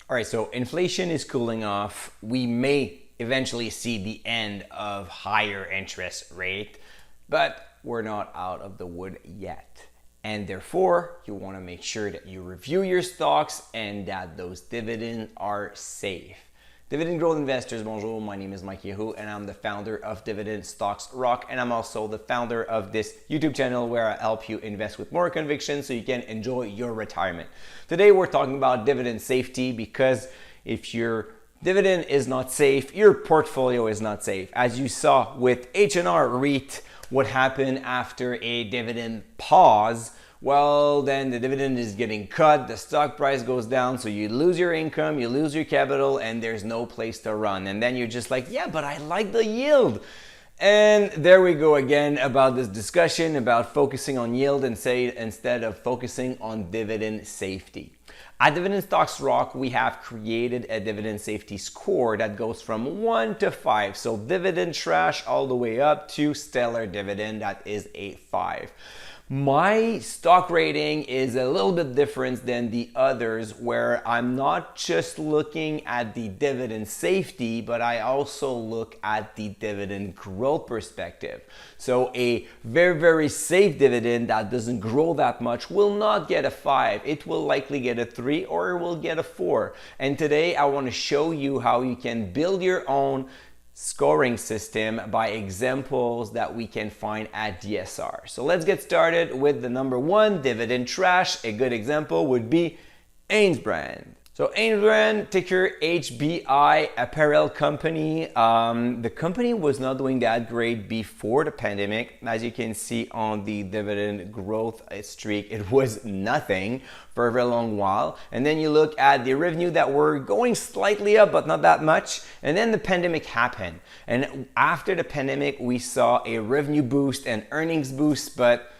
All right, so inflation is cooling off. We may eventually see the end of higher interest rate, but we're not out of the wood yet. And therefore, you want to make sure that you review your stocks and that those dividends are safe. Dividend growth investors, bonjour, my name is Mike Yahoo and I'm the founder of Dividend Stocks Rock, and I'm also the founder of this YouTube channel where I help you invest with more conviction so you can enjoy your retirement. Today we're talking about dividend safety, because if your dividend is not safe, your portfolio is not safe. As you saw with H&R REIT, what happened after a dividend pause? Well, then the dividend is getting cut, the stock price goes down, so you lose your income, you lose your capital, and there's no place to run. And then you're just like, yeah, but I like the yield. And there we go again about this discussion about focusing on yield instead of focusing on dividend safety. At Dividend Stocks Rock, we have created a dividend safety score that goes from 1 to 5. So dividend trash all the way up to stellar dividend, that is a 5. My stock rating is a little bit different than the others, where I'm not just looking at the dividend safety, but I also look at the dividend growth perspective. So a very, very safe dividend that doesn't grow that much will not get a 5. It will likely get a 3 or it will get a 4. And today I want to show you how you can build your own scoring system by examples that we can find at DSR. So let's get started with the number one, dividend trash. A good example would be Ainsbrand. So Ainsbrand, ticker HBI, apparel company. The company was not doing that great before the pandemic. As you can see on the dividend growth streak, it was nothing for a very long while. And then you look at the revenue that were going slightly up, but not that much. And then the pandemic happened. And after the pandemic, we saw a revenue boost and earnings boost, but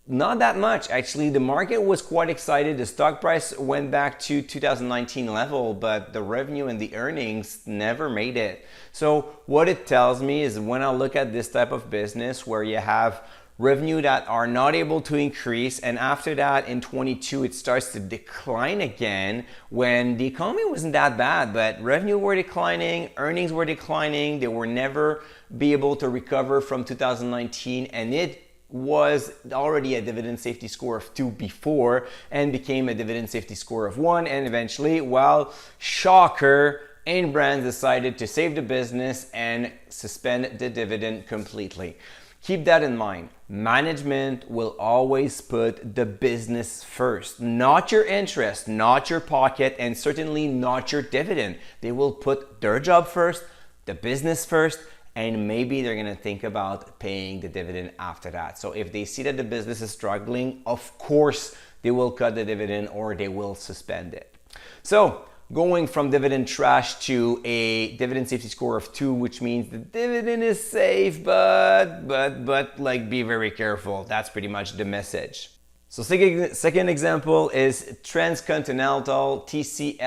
not that much. Actually, the market was quite excited. The stock price went back to 2019 level, but the revenue and the earnings never made it. So what it tells me is when I look at this type of business where you have revenue that are not able to increase, and after that in 22 it starts to decline again when the economy wasn't that bad, but revenue were declining, earnings were declining, they were never be able to recover from 2019, and it was already a dividend safety score of 2 before and became a dividend safety score of 1, and eventually, well, shocker, Ainsbrand decided to save the business and suspend the dividend completely. Keep that in mind. Management will always put the business first, not your interest, not your pocket, and certainly not your dividend. They will put their job first, the business first, and maybe they're gonna think about paying the dividend after that. So if they see that the business is struggling, of course they will cut the dividend or they will suspend it. So going from dividend trash to a dividend safety score of 2, which means the dividend is safe, but like be very careful. That's pretty much the message. So second example is Transcontinental, TCL.B.TO.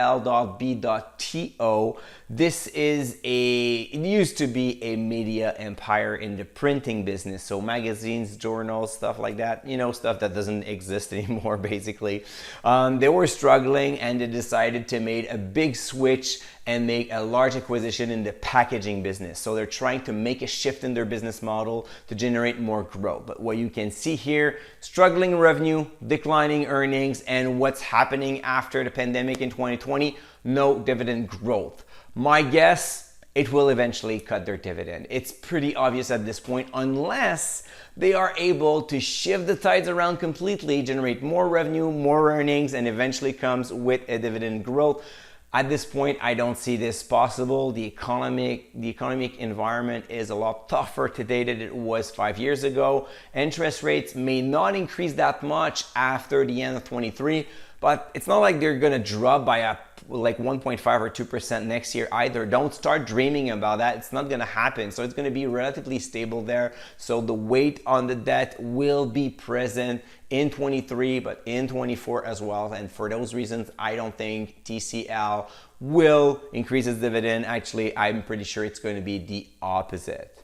This is it used to be a media empire in the printing business. So magazines, journals, stuff like that, stuff that doesn't exist anymore basically. They were struggling and they decided to make a big switch and make a large acquisition in the packaging business. So they're trying to make a shift in their business model to generate more growth. But what you can see here, struggling revenue, declining earnings, and what's happening after the pandemic in 2020, no dividend growth. My guess, it will eventually cut their dividend. It's pretty obvious at this point, unless they are able to shift the tides around completely, generate more revenue, more earnings, and eventually comes with a dividend growth. At this point, I don't see this possible. The economic environment is a lot tougher today than it was 5 years ago. Interest rates may not increase that much after the end of 23, but it's not like they're gonna drop by like 1.5 or 2% next year either. Don't start dreaming about that. It's not gonna happen. So it's gonna be relatively stable there. So the weight on the debt will be present in 23, but in 24 as well. And for those reasons, I don't think TCL will increase its dividend. Actually, I'm pretty sure it's going to be the opposite.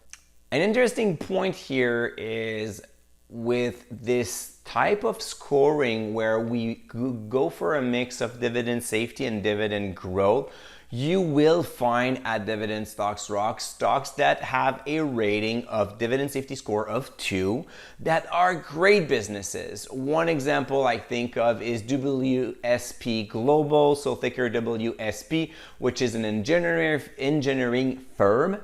An interesting point here is with this type of scoring where we go for a mix of dividend safety and dividend growth, you will find at Dividend Stocks Rock stocks that have a rating of dividend safety score of 2 that are great businesses. One example I think of is WSP Global, so ticker WSP, which is an engineering firm,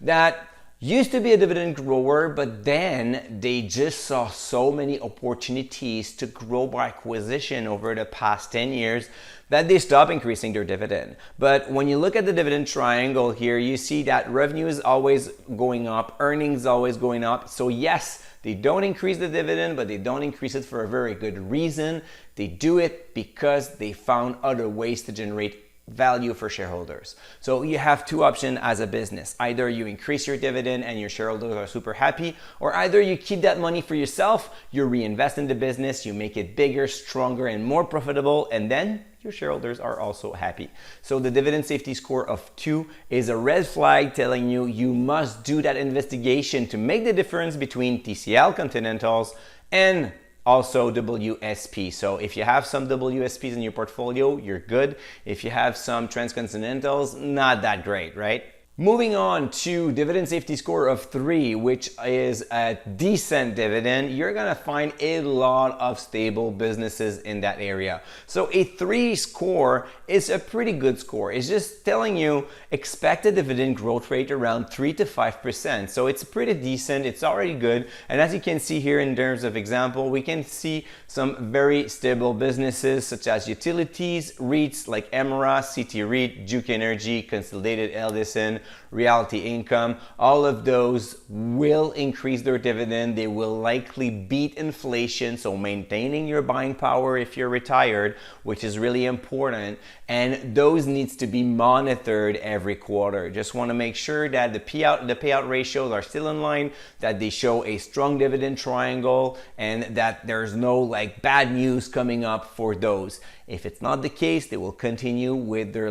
that used to be a dividend grower, but then they just saw so many opportunities to grow by acquisition over the past 10 years that they stopped increasing their dividend. But when you look at the dividend triangle here, you see that revenue is always going up, earnings always going up. So yes, they don't increase the dividend, but they don't increase it for a very good reason. They do it because they found other ways to generate value for shareholders. So you have two options as a business. Either you increase your dividend and your shareholders are super happy, or either you keep that money for yourself, you reinvest in the business, you make it bigger, stronger, and more profitable, and then your shareholders are also happy. So the dividend safety score of 2 is a red flag telling you you must do that investigation to make the difference between TCL Continentals and also WSP. So if you have some WSPs in your portfolio, you're good. If you have some Transcontinentals, not that great, right? Moving on to dividend safety score of 3, which is a decent dividend, you're gonna find a lot of stable businesses in that area. So a 3 score is a pretty good score. It's just telling you expect a dividend growth rate around 3 to 5%. So it's pretty decent, it's already good. And as you can see here in terms of example, we can see some very stable businesses such as utilities, REITs like Emera, CT REIT, Duke Energy, Consolidated Edison, Realty Income. All of those will increase their dividend. They will likely beat inflation, so maintaining your buying power if you're retired, which is really important. And those needs to be monitored every quarter. Just want to make sure that the payout ratios are still in line, that they show a strong dividend triangle, and that there's no like bad news coming up for those. If it's not the case, they will continue with their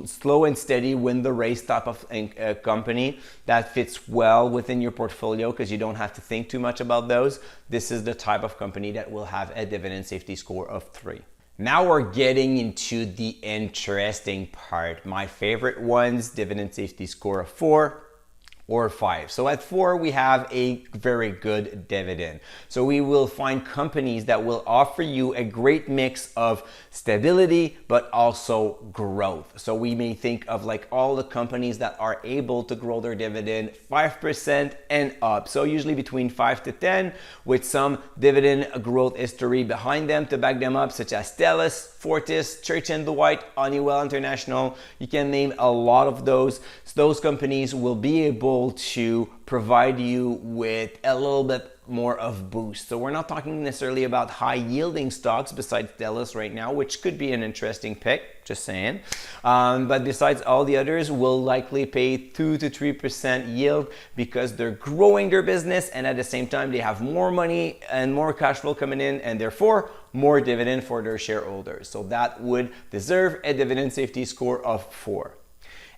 slow and steady win the race type of company that fits well within your portfolio because you don't have to think too much about those. This is the type of company that will have a dividend safety score of 3. Now we're getting into the interesting part. My favorite ones, dividend safety score of 4 or 5. So at 4, we have a very good dividend. So we will find companies that will offer you a great mix of stability, but also growth. So we may think of like all the companies that are able to grow their dividend 5% and up. So usually between 5 to 10 with some dividend growth history behind them to back them up, such as TELUS, Fortis, Church & Dwight, Honeywell International. You can name a lot of those. So those companies will be able to provide you with a little bit more of boost. So we're not talking necessarily about high yielding stocks besides TELUS right now, which could be an interesting pick, just saying. But besides all the others will likely pay 2 to 3% yield because they're growing their business and at the same time they have more money and more cash flow coming in and therefore more dividend for their shareholders. So that would deserve a dividend safety score of 4.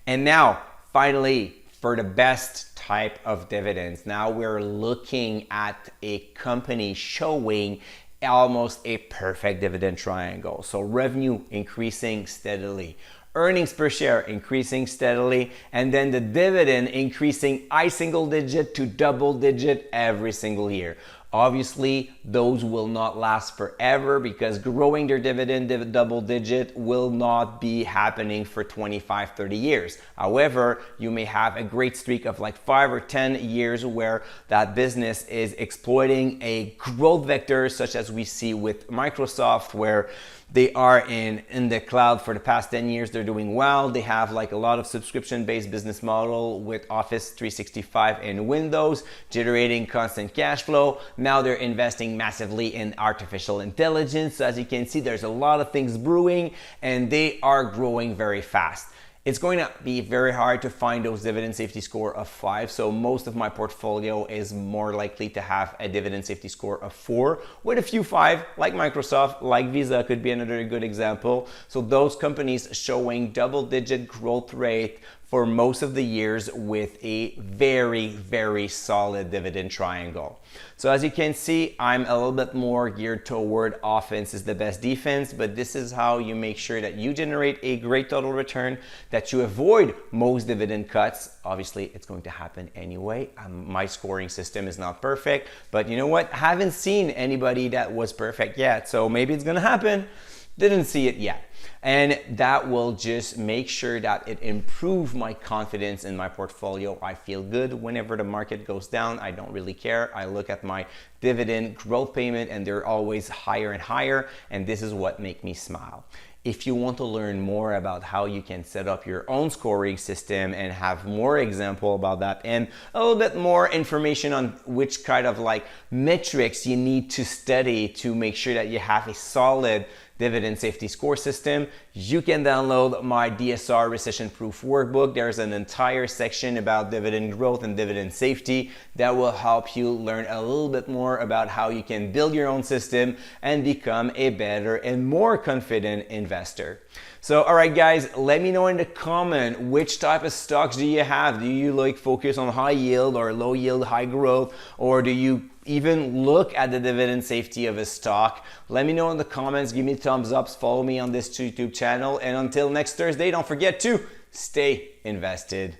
And now, finally, for the best type of dividends, now we're looking at a company showing almost a perfect dividend triangle. So revenue increasing steadily, earnings per share increasing steadily, and then the dividend increasing high single digit to double digit every single year. Obviously, those will not last forever because growing their dividend double digit will not be happening for 25, 30 years. However, you may have a great streak of like 5 or 10 years where that business is exploiting a growth vector such as we see with Microsoft, where they are in the cloud for the past 10 years. They're doing well. They have like a lot of subscription-based business model with Office 365 and Windows, generating constant cash flow. Now they're investing massively in artificial intelligence. So as you can see, there's a lot of things brewing and they are growing very fast. it's going to be very hard to find those dividend safety score of 5. So most of my portfolio is more likely to have a dividend safety score of 4 with a few 5, like Microsoft, like Visa could be another good example. So those companies showing double-digit growth rate for most of the years with a very, very solid dividend triangle. So as you can see, I'm a little bit more geared toward offense is the best defense, but this is how you make sure that you generate a great total return, that you avoid most dividend cuts. Obviously, it's going to happen anyway. My scoring system is not perfect, but you know what? I haven't seen anybody that was perfect yet, so maybe it's gonna happen. Didn't see it yet. And that will just make sure that it improves my confidence in my portfolio. I feel good whenever the market goes down. I don't really care. I look at my dividend growth payment and they're always higher and higher. And this is what makes me smile. If you want to learn more about how you can set up your own scoring system and have more example about that and a little bit more information on which kind of like metrics you need to study to make sure that you have a solid dividend safety score system, you can download my DSR recession proof workbook. There's an entire section about dividend growth and dividend safety that will help you learn a little bit more about how you can build your own system and become a better and more confident investor. So, all right, guys, let me know in the comment which type of stocks do you have? Do you like focus on high yield or low yield, high growth, or do you even look at the dividend safety of a stock? Let me know in the comments, give me thumbs ups, follow me on this YouTube channel, and until next Thursday, don't forget to stay invested.